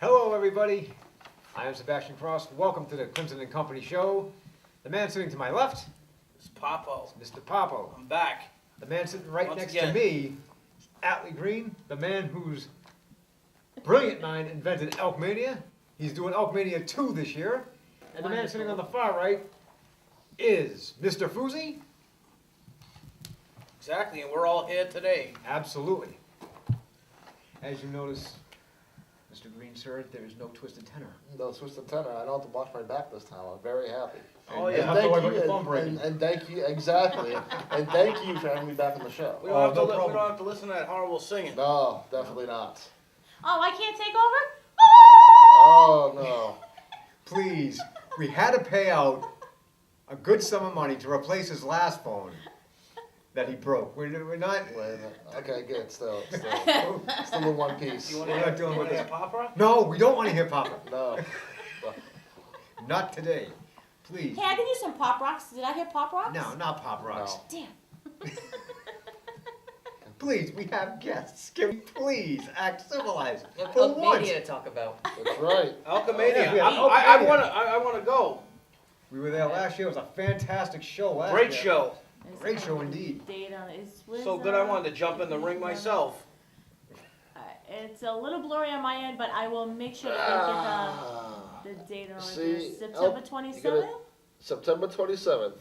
Hello, everybody. I am Sebastian Cross. Welcome to the Krymzon Kompany show. The man sitting to my left It's Popo. is Mr. Popo. I'm back. The man sitting right Once next again. to me is Atlee Greene, the man whose brilliant mind invented Elkmania. He's doing Elkmania 2 this year. And the man sitting on the far right is Mr. Fuzi. Exactly, and we're all here today. Absolutely. As you notice, Mr. Greene, sir, there is no twisted tenor. No, twisted tenor. I don't have to watch my back this time. I'm very happy. Oh, And yeah. you don't have to worry about your phone breaking. and thank you, exactly. And thank you for having me back on the show. We don't, no we problem. don't have to listen to that horrible singing. No, definitely not. Oh, I can't take over? Oh, no. Please, we had to pay out a good sum of money to replace his last phone that he broke. We're not. Wait a minute. Okay, good. Still in one piece. You want We're to not dealing with hear this. Papa? No, we don't want to hear Papa. No. Not today. Please. Hey, I could use some Pop Rocks. Did I hear Pop Rocks? No, not Pop Rocks. No. Damn. Please, we have guests. Can we please act civilized We have for once? Elkmania to talk about. That's right. Alchemania. Yeah, we have I Elkmania. want to go. We were there last year. It was a fantastic show last Great year. show. Great show indeed. Date on it's with, So good I wanted to jump in the ring myself. It's a little blurry on my end, but I will make sure to get the date on it. See, September you 27th? gotta- September 27th.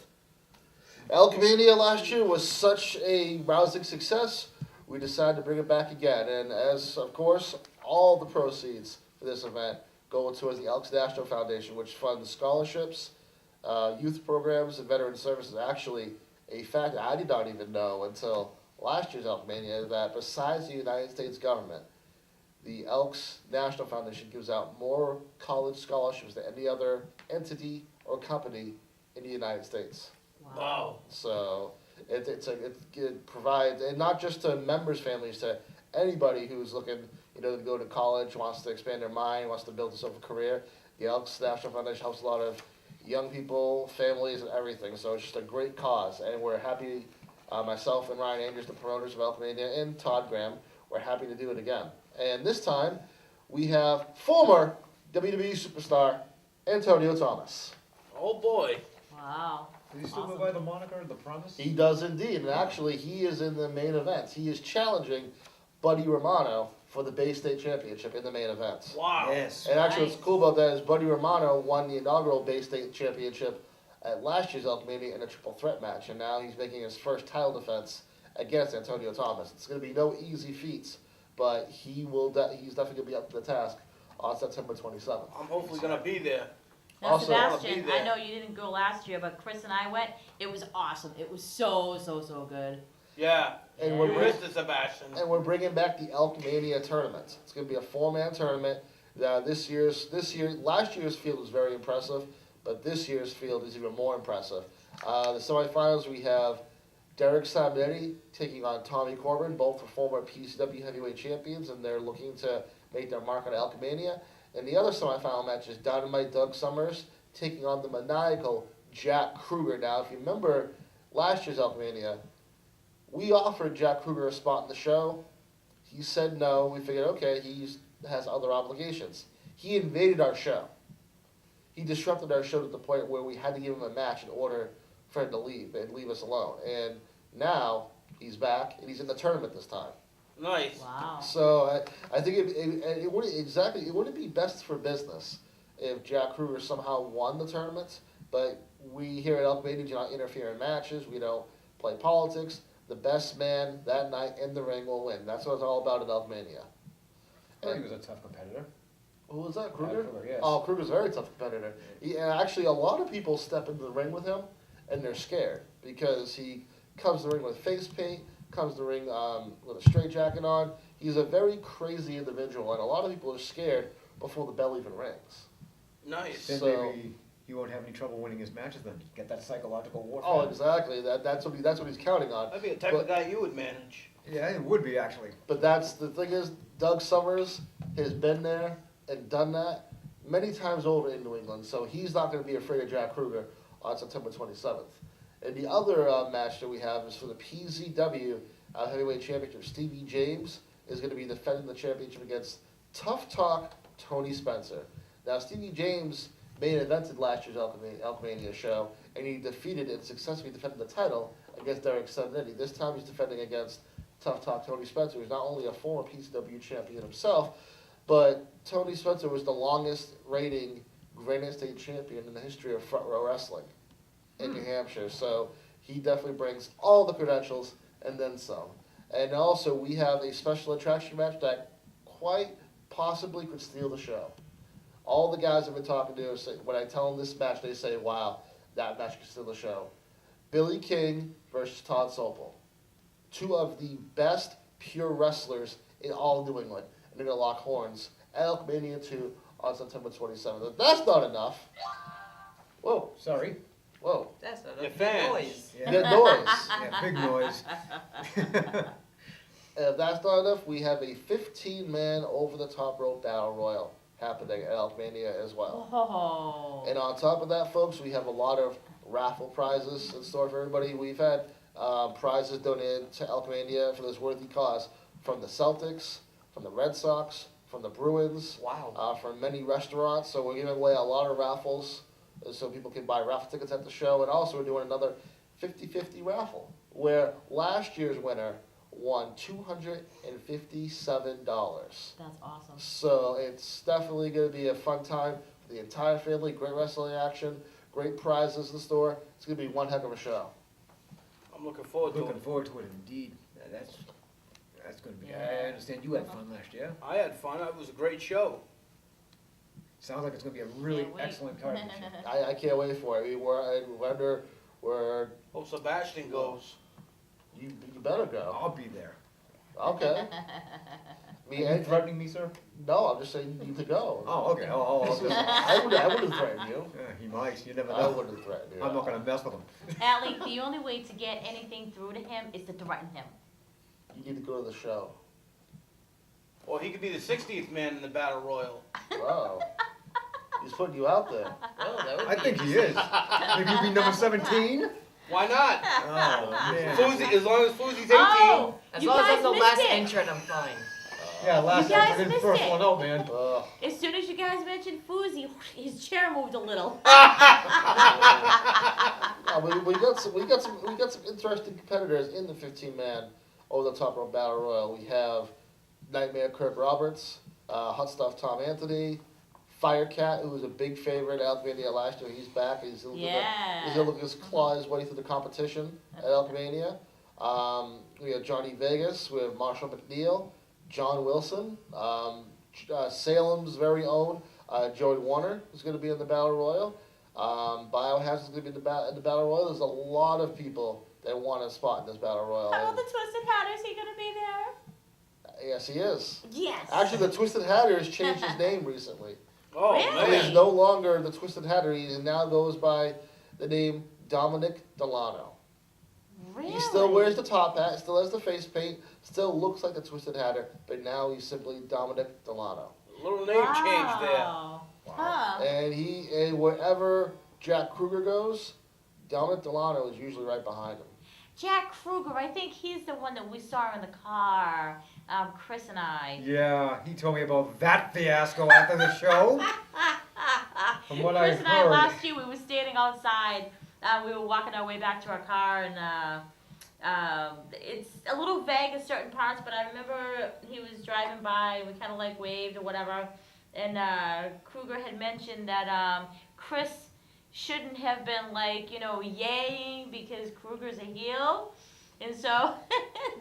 Elkmania last year was such a rousing success, we decided to bring it back again. And as, of course, all the proceeds for this event go towards the Elks National Foundation, which funds scholarships, youth programs, and veteran services. Actually, a fact I did not even know until last year's Elkmania that besides the United States government, the Elks National Foundation gives out more college scholarships than any other entity or company in the United States. Wow. So it provides, and not just to members' families, to anybody who's looking, to go to college, wants to expand their mind, wants to build themselves a career. The Elks National Foundation helps a lot of young people, families, and everything. So it's just a great cause, and we're happy. Myself and Ryan Andrews, the promoters of Elkmania, and Todd Graham, we're happy to do it again. And this time, we have former WWE superstar Antonio Thomas. Oh boy. Wow. Does he still go Awesome. by the moniker, The Promise? He does indeed, and actually, he is in the main event. He is challenging Buddy Romano for the Bay State Championship in the main event. Wow. Yes. And actually, what's Nice. cool about that is Buddy Romano won the inaugural Bay State Championship at last year's Elkmania in a triple threat match, and now he's making his first title defense against Antonio Thomas. It's going to be no easy feats, but he's definitely going to be up to the task on September 27th. I'm hopefully going to be there. Now, Also- Sebastian, I'll be there. I know you didn't go last year, but Chris and I went. It was awesome. It was so good. Yeah. And Yeah. we're You bring- missed it, Sebastian. and we're bringing back the Elkmania tournament. It's going to be a 4-man tournament. Last year's field was very impressive, but this year's field is even more impressive. The semifinals, we have Derek Simonetti taking on Tommy Corbin, both are former PCW heavyweight champions, and they're looking to make their mark on Elkmania. And the other semifinal match is Dynamite Doug Summers taking on the maniacal Jack Kruger. Now, if you remember last year's Elkmania, we offered Jack Kruger a spot in the show. He said no. We figured, okay, he has other obligations. He invaded our show. He disrupted our show to the point where we had to give him a match in order for him to leave and leave us alone. And now he's back, and he's in the tournament this time. Nice. Wow. So I think it wouldn't be best for business if Jack Kruger somehow won the tournament. But we here at Elkmania do not interfere in matches. We don't play politics. The best man that night in the ring will win. That's what it's all about at Elkmania. I think he was a tough competitor. Who was that, Kruger? Kruger, yes. Oh, Kruger's a very tough competitor. Actually, a lot of people step into the ring with him, and they're scared because he comes to the ring with face paint, comes to the ring with a straight jacket on. He's a very crazy individual, and a lot of people are scared before the bell even rings. Nice. Then So- maybe he won't have any trouble winning his matches then. Get that psychological warfare. Oh, exactly. That's what he's counting on. That'd be the type of guy you would manage. Yeah, it would be actually. But that's the thing is, Doug Summers has been there and done that many times over in New England, so he's not going to be afraid of Jack Kruger on September 27th. And the other match that we have is for the PZW Heavyweight Championship. Stevie James is going to be defending the championship against Tough Talk Tony Spencer. Now, Stevie James main evented last year's Elkmania show, and he defeated and successfully defended the title against Derek Sudnetti. This time he's defending against Tough Talk Tony Spencer, who's not only a former PCW champion himself, but Tony Spencer was the longest reigning Granite State champion in the history of front row wrestling in New Hampshire. So he definitely brings all the credentials and then some. And also we have a special attraction match that quite possibly could steal the show. All the guys I've been talking to, say, when I tell them this match, they say, wow, that match could steal the show. Billy King versus Todd Sopel. Two of the best pure wrestlers in all of New England. And they're going to lock horns at Elkmania 2 on September 27th. If that's not enough. Whoa, Sorry. whoa. That's not Your a fans. noise. Yeah. Good noise. Yeah, big noise. If that's not enough, we have a 15-man over-the-top rope battle royal happening at Elkmania as well. Oh. And on top of that, folks, we have a lot of raffle prizes in store for everybody. We've had prizes donated to Elkmania for this worthy cause from the Celtics, from the Red Sox, from the Bruins, Wow. from many restaurants. So we're giving away a lot of raffles so people can buy raffle tickets at the show. And also we're doing another 50-50 raffle where last year's winner won $257. That's awesome. So it's definitely going to be a fun time for the entire family. Great wrestling action, great prizes in the store. It's going to be one heck of a show. I'm looking forward to Looking it. forward to it indeed. That's going to be. Yeah. I understand you had fun last year. I had fun. It was a great show. Sounds like it's going to be a really Can't wait. excellent card. this year. I can't wait for it. I mean, I wonder where Oh, Sebastian goes. you better go. I'll be there. Okay. Are you threatening me, sir? No, I'm just saying you need to go. Oh, okay. Okay. I wouldn't threaten you. He might. You never I know. wouldn't threaten you. I'm not going to mess with him. Allie, the only way to get anything through to him is to threaten him. You need to go to the show. Or he could be the 60th man in the Battle Royal. Wow. He's putting you out there. Oh, that would I be think he is. If you be number 17? Why not? Oh, man. Fousey, as long as Fousey's 18. Oh, As you long as guys I'm the missed last it. entrant, I'm fine. Yeah, last You guys time I did missed first it. one out, man. As soon as you guys mentioned Fousey, his chair moved a little. We got some interesting competitors in the 15-man over the top rope battle royal. We have Nightmare Kurt Roberts, Hot Stuff Tom Anthony, Firecat, who was a big favorite at Elkmania last year. He's back. He's gonna look at his claw his way through the competition at Elkmania. We have Johnny Vegas. We have Marshall McNeil, John Wilson, Salem's very own Joey Warner is going to be in the battle royal. Biohazard is going to be in the battle royal. There's a lot of people that want a spot in this battle royal. How about And the Twisted Hatter? Is he gonna be there? yes, he is. Yes. Actually, the Twisted Hatter has changed his name recently. Oh, Really? He is man. no longer the Twisted Hatter. He now goes by the name Dominic Delano. Really? He still wears the top hat, still has the face paint, still looks like the Twisted Hatter, but now he's simply Dominic Delano. Little name change there. Wow. Huh. And wherever Jack Kruger goes, Dominic Delano is usually right behind him. Jack Kruger, I think he's the one that we saw in the car, Chris and I. Yeah, he told me about that fiasco after the show. From what I Chris and I heard. last year, we were standing outside. We were walking our way back to our car, and it's a little vague in certain parts, but I remember he was driving by, we kind of like waved or whatever, and Kruger had mentioned that Chris shouldn't have been like, yaying because Kruger's a heel. And so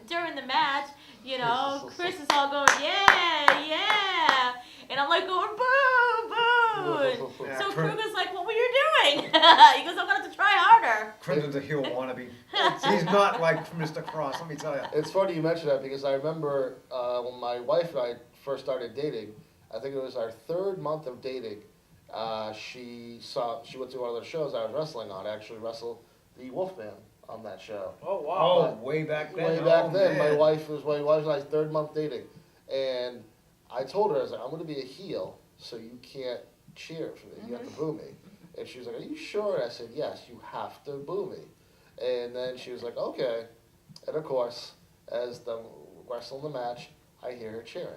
during the match, Chris is all going, yeah, yeah. And I'm like going, boo, boo. Yeah, So Kurt- Kruger's like, what were you doing? He goes, I'm going to have to try harder. Crimson's a heel wannabe. He's not like Mr. Cross, let me tell you. It's funny you mention that because I remember when my wife and I first started dating, I think it was our 3rd month of dating, she went to one of the shows I was wrestling on. I actually wrestled the Wolfman on that show. Oh, wow. Oh, way back then. Way back Oh, then, my man. wife and I's 3rd month dating, and I told her, I was like, I'm going to be a heel, so you can't cheer for me. You have to boo me. And she was like, are you sure? And I said, yes, you have to boo me. And then she was like, okay. And of course, as the wrestling the match, I hear her cheering.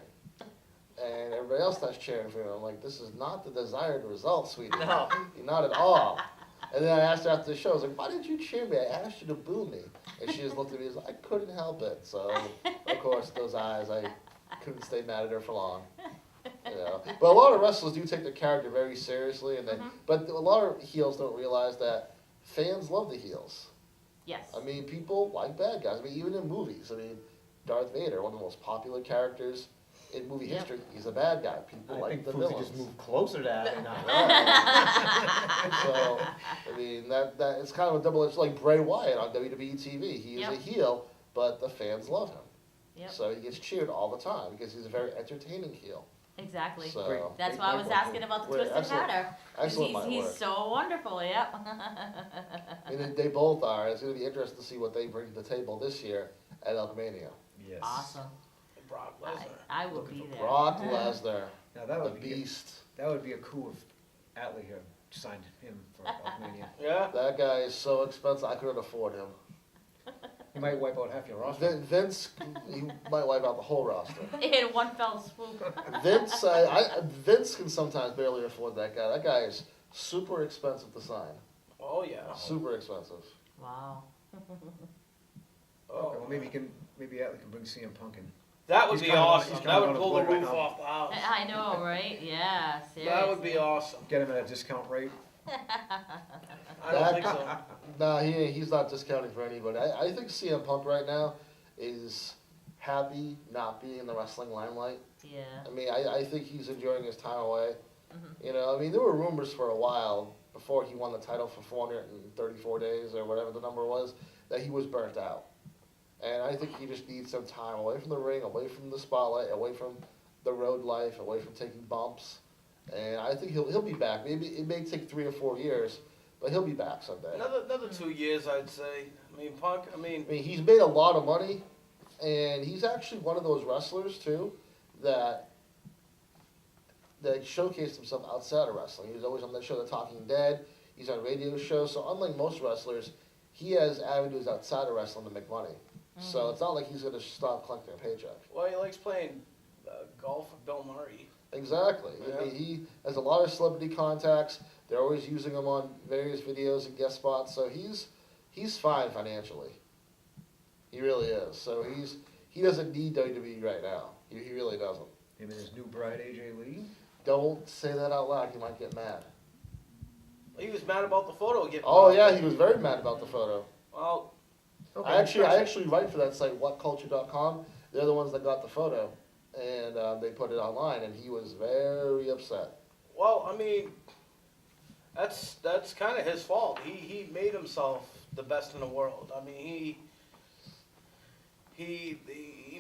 and everybody else starts cheering for him. I'm like, this is not the desired result, sweetie. No. Not at all. And then I asked her after the show, I was like, why did you cheer me? I asked you to boo me. And she just looked at me and was like, I couldn't help it. So, of course, those eyes, I couldn't stay mad at her for long. You know. But a lot of wrestlers do take their character very seriously, and but a lot of heels don't realize that fans love the heels. Yes. I mean, people like bad guys. I mean, even in movies. I mean, Darth Vader, one of the most popular characters in movie Yep. history. He's a bad guy. People I like think the Fousey villains. just moved closer to that. And So, I mean, that it's kind of a double-edged, like Bray Wyatt on WWE TV. He is Yep. a heel, but the fans love him. Yep. So he gets cheered all the time because he's a very entertaining heel. Exactly. So, Great. That's why I was asking about the Great. Twisted Excellent. Powder. 'Cause Excellent, my he's word. so wonderful, yep. And they both are. It's going to be interesting to see what they bring to the table this year at Elkmania. yes. Awesome. Brock Lesnar. I will Looking be for there. Brock Lesnar, Now that the would be beast. that would be a coup if Atlee here signed him for Elkmania. Yeah. That guy is so expensive, I couldn't afford him. He might wipe out half your roster. Vince, he might wipe out the whole roster. In one fell swoop. Vince can sometimes barely afford that guy. That guy is super expensive to sign. Oh yeah. Super expensive. Wow. Okay, well maybe Atlee can bring CM Punk in. That would He's be kinda on- awesome. he's That kinda would on pull his the way right roof now. off the house. I know, right? Yeah, seriously. That would be awesome. Get him at a discount rate. I don't think so. Nah, he's not discounting for anybody. I think CM Punk right now is happy not being in the wrestling limelight. Yeah. I mean, I think he's enjoying his time away. Mhm. You know, I mean, there were rumors for a while before he won the title for 434 days or whatever the number was that he was burnt out. And I think he just needs some time away from the ring, away from the spotlight, away from the road life, away from taking bumps. And I think he'll be back. Maybe it may take 3 or 4 years, but he'll be back someday. Another 2 years, I'd say. I mean, Punk. I mean, I mean, he's made a lot of money, and he's actually one of those wrestlers too that showcased himself outside of wrestling. He was always on that show, The Talking Dead. He's on radio shows. So unlike most wrestlers, he has avenues outside of wrestling to make money. So it's not like he's going to stop collecting a paycheck. well, he likes playing golf with Bill Murray. Exactly. Yeah. I mean, he has a lot of celebrity contacts. They're always using him on various videos and guest spots. So he's fine financially. He really is. So he doesn't need WWE right now. He really doesn't. Him and his new bride AJ Lee. Don't say that out loud. He might get mad. He was mad about the photo getting. Oh out. yeah, he was very mad about the photo. Well, Okay, I actually write for that site, whatculture.com. They're the ones that got the photo, and they put it online, and he was very upset. well, I mean, that's kind of his fault. He made himself the best in the world. I mean, he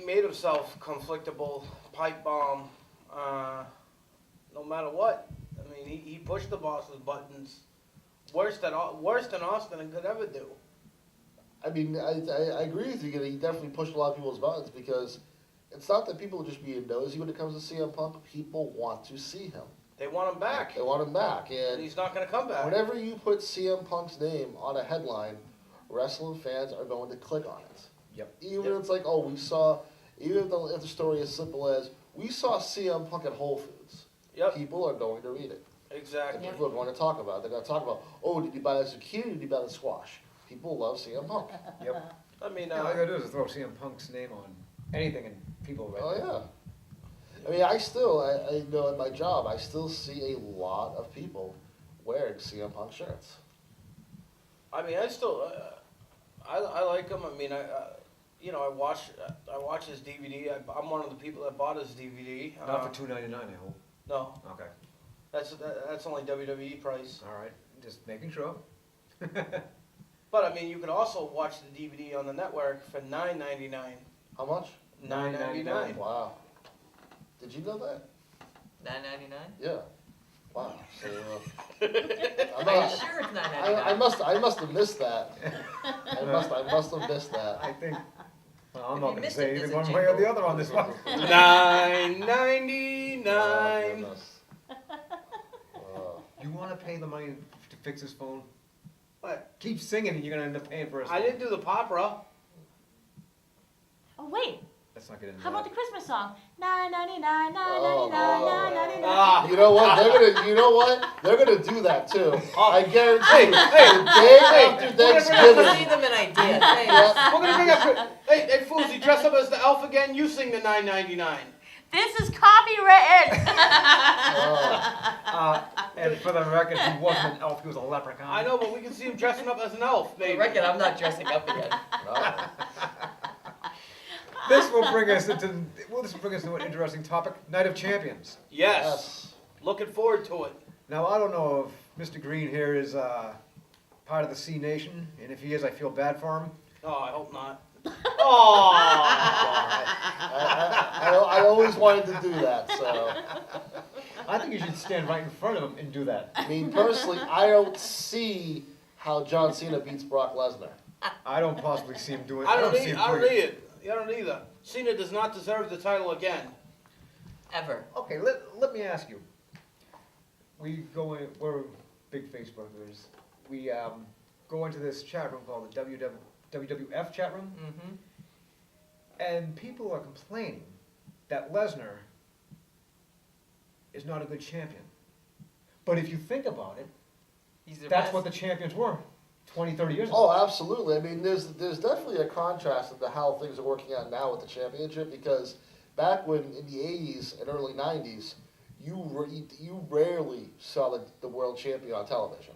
made himself conflictable, pipe bomb, no matter what. I mean, he pushed the boss's buttons worse than Austin could ever do. I mean, I agree with you. He definitely pushed a lot of people's buttons because it's not that people are just being nosy when it comes to CM Punk. People want to see him. They want him back, They want him back, and and he's not going to come back. whenever you put CM Punk's name on a headline, wrestling fans are going to click on it. Yep. Even Yep. if it's like, even if the story is simple as, we saw CM Punk at Whole Foods, Yep, people are going to read it. And exactly. people are going to talk about it. They're going to talk about, oh, did you buy the zucchini, did you buy the squash? People love CM Punk. Yep. I mean, All I gotta do is throw CM Punk's name on anything and people right Oh, there. yeah. I mean, I know at my job, I still see a lot of people wearing CM Punk shirts. I mean, I still, I like him. I mean, I watch his DVD. I'm one of the people that bought his DVD. Not for $2.99, I hope. No, Okay. that's only WWE price. All right. Just making sure. But I mean, you could also watch the DVD on the network for $9.99. How much? $9.99. Wow. Did you know that? $9.99? Yeah. Wow. So, Are you sure it's $9.99? I must have missed that. I must have missed that. I think. Well, I'm If not you going to missed say it, either there's a one way or the jingle. other on this one. Oh, $9.99. goodness. You want to pay the money to fix his phone? What? Keep singing and you're going to end up paying for his I phone. didn't do the popra. Oh wait, let's not get into How about that. the Christmas song? 999, Oh, 999, 999. Ah. You know what? They're gonna do that too. I guarantee you. Hey, The day after See Thanksgiving. them an idea. Yeah. We're gonna bring up. Hey, Fousey, dress up as the elf again. You sing the 999. This is copywritten. And for the record, he wasn't an elf, he was a leprechaun. I know, but we can see him dressing up as an elf, For baby. the record, I'm not dressing up again. No. This will bring us into an interesting topic, Night of Champions. Yes. Looking forward to it. Now, I don't know if Mr. Green here is part of the C Nation, and if he is, I feel bad for him. Oh, I hope not. Oh. I always wanted to do that, so. I think you should stand right in front of him and do that. I mean, personally, I don't see how John Cena beats Brock Lesnar. I don't possibly see him doing it. I don't see need. him I don't doing need it. I don't either. Cena does not deserve the title again. Ever. Okay, let me ask you. We go in, we're big Facebookers. We go into this chat room called the WWF chat room, Mm-hmm. and people are complaining that Lesnar is not a good champion. But if you think about it, He's the that's best. what the champions were 20, 30 years ago. Oh, absolutely. I mean, there's definitely a contrast into how things are working out now with the championship, because back when in the 80s and early 90s, you rarely saw the world champion on television.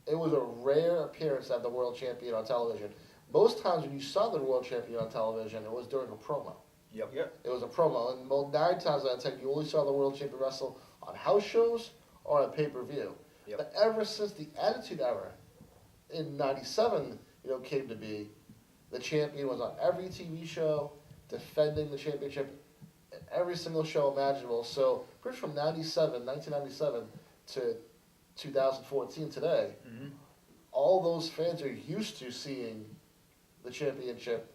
It was a rare appearance to have the world champion on television. Most times when you saw the world champion on television, it was during a promo. Yep. It was a promo, and 9 times out of 10, you only saw the world champion wrestle on house shows or on pay-per-view. Yep. But ever since the Attitude Era in '97, came to be, the champion was on every TV show, defending the championship, in every single show imaginable. So, pretty from 1997 to 2014 today, Mhm. all those fans are used to seeing the championship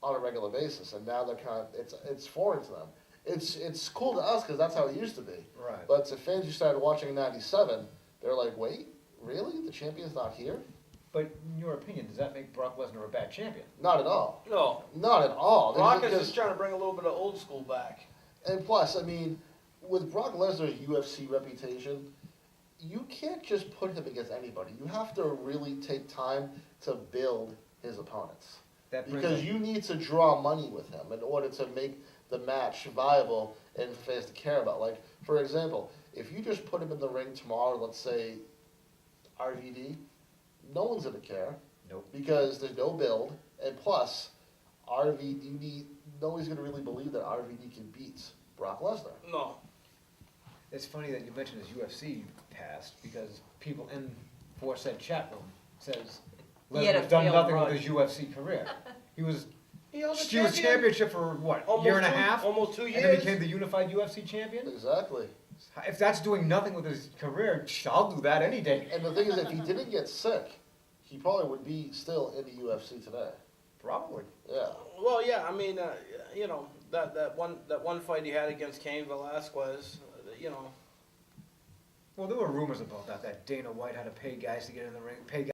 on a regular basis, and now they're it's foreign to them. It's cool to us because that's how it used to be. Right. But to fans who started watching in '97, they're like, wait, really? The champion's not here? But in your opinion, does that make Brock Lesnar a bad champion? Not at all. No. Not at all. Brock is Because- just trying to bring a little bit of old school back. And plus, I mean, with Brock Lesnar's UFC reputation, you can't just put him against anybody. You have to really take time to build his opponents. That brings Because up- you need to draw money with him in order to make the match viable and for fans to care about. Like, for example, if you just put him in the ring tomorrow, let's say RVD, no one's going to care. Nope. Because there's no build, and plus, nobody's going to really believe that RVD can beat Brock Lesnar. No. It's funny that you mentioned his UFC past, because people in for said chat room says He had a Lesnar's done failed nothing run. with his UFC career. He was He held the championship for what, Almost year and a 2 half? Almost 2 And years. then became the unified UFC champion? Exactly. If that's doing nothing with his career, I'll do that any day. And the thing is, if he didn't get sick, he probably would be still in the UFC today. Probably. Yeah. Well, yeah. I mean, that one fight he had against Cain Velasquez. Well, there were rumors about that Dana White had to pay guys to get in the ring, pay